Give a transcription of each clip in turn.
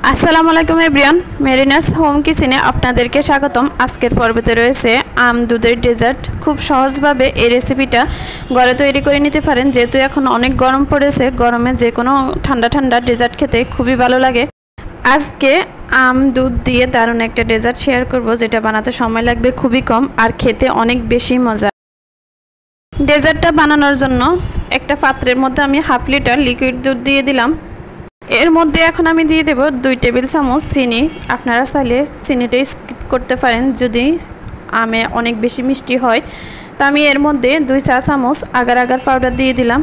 আসসালামু আলাইকুম everyone, মেরিনাস home কিচেনে আপনাদেরকে স্বাগতম। আজকের পর্বতে রয়েছে আম দুধের ডেজার্ট। খুব সহজভাবে এই রেসিপিটা ঘরে তৈরি করে নিতে পারেন। যেহেতু এখন অনেক গরম পড়েছে, গরমে যে কোনো ঠান্ডা ঠান্ডা ডেজার্ট খেতে খুবই ভালো লাগে। আজকে আম দুধ দিয়ে দারুণ একটা ডেজার্ট শেয়ার করব, যেটা বানাতে সময় লাগবে খুবই কম আর খেতে অনেক বেশি মজা। ডেজার্টটা বানানোর জন্য একটা পাত্রের মধ্যে আমি 1/2 লিটার লিকুইড দুধ দিয়ে দিলাম। এর মধ্যে এখন আমি দিয়ে দেব 2 টেবিল চামচ চিনি। আপনারা চাইলে চিনিটা স্কিপ করতে পারেন যদি আমে অনেক বেশি মিষ্টি হয়। তো আমি এর মধ্যে 2 চা চামচ আগার আগার পাউডার দিয়ে দিলাম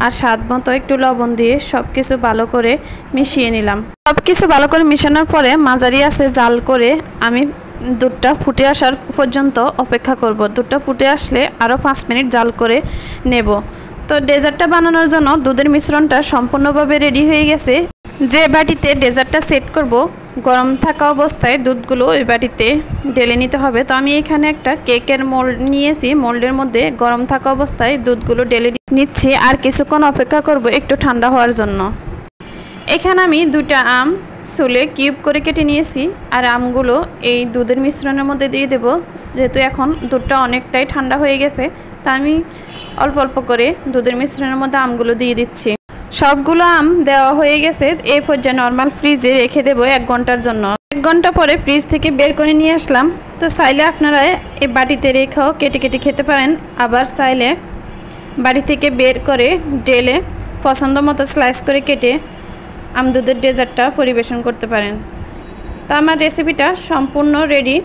আর স্বাদ মতো একটু লবণ দিয়ে সব কিছু ভালো করে মিশিয়ে নিলাম। সব কিছু ভালো করে মিশানোর পরে মাঝারি আঁচে জাল করে আমি দুধটা ফুটে আসার পর্যন্ত অপেক্ষা করব। দুধটা ফুটে আসলে আরও 5 মিনিট জাল করে নেব। তো ডেজার্টটা বানানোর জন্য দুধের মিশ্রণটা সম্পূর্ণভাবে রেডি হয়ে গেছে। যে বাটিতে ডেজার্টটা সেট করব, গরম থাকা অবস্থায় দুধগুলো ওই বাটিতে ঢেলে নিতে হবে। তো আমি এখানে একটা কেকের মোল্ড নিয়েছি। মোল্ডের মধ্যে গরম থাকা অবস্থায় দুধগুলো ঢেলে নিচ্ছি আর কিছুক্ষণ অপেক্ষা করব একটু ঠান্ডা হওয়ার জন্য। এখানে আমি 2টা আম ছুলে কিউব করে কেটে নিয়েছি আর আমগুলো এই দুধের মিশ্রণের মধ্যে দিয়ে দেব। যেহেতু এখন দুধটা অনেকটাই ঠান্ডা হয়ে গেছে, তা আমি অল্প অল্প করে দুধের মিশ্রণের মধ্যে আমগুলো দিয়ে দিচ্ছি। সবগুলো আম দেওয়া হয়ে গেছে। এই পর্যায়ে নর্মাল ফ্রিজে রেখে দেবো 1 ঘন্টার জন্য। 1 ঘন্টা পরে ফ্রিজ থেকে বের করে নিয়ে আসলাম। তো চাইলে আপনারা এই বাটিতে রেখেও কেটে কেটে খেতে পারেন, আবার চাইলে বাড়ি থেকে বের করে ঢেলে পছন্দ মতো স্লাইস করে কেটে আম দুধের ডেজার্টটা পরিবেশন করতে পারেন। তো আমার রেসিপিটা সম্পূর্ণ রেডি।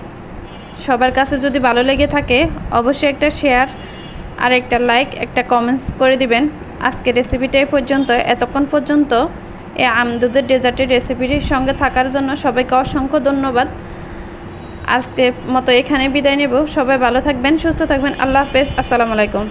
সবার কাছে যদি ভালো লেগে থাকে অবশ্যই একটা শেয়ার আর একটা লাইক, একটা কমেন্টস করে দিবেন। আজকের রেসিপিটা এই পর্যন্ত। এতক্ষণ পর্যন্ত এই আম দুধের ডেজার্টের রেসিপিটির সঙ্গে থাকার জন্য সবাইকে অসংখ্য ধন্যবাদ। আজকের মতো এখানে বিদায় নেব। সবাই ভালো থাকবেন, সুস্থ থাকবেন। আল্লাহ হাফেজ। আসসালামু আলাইকুম।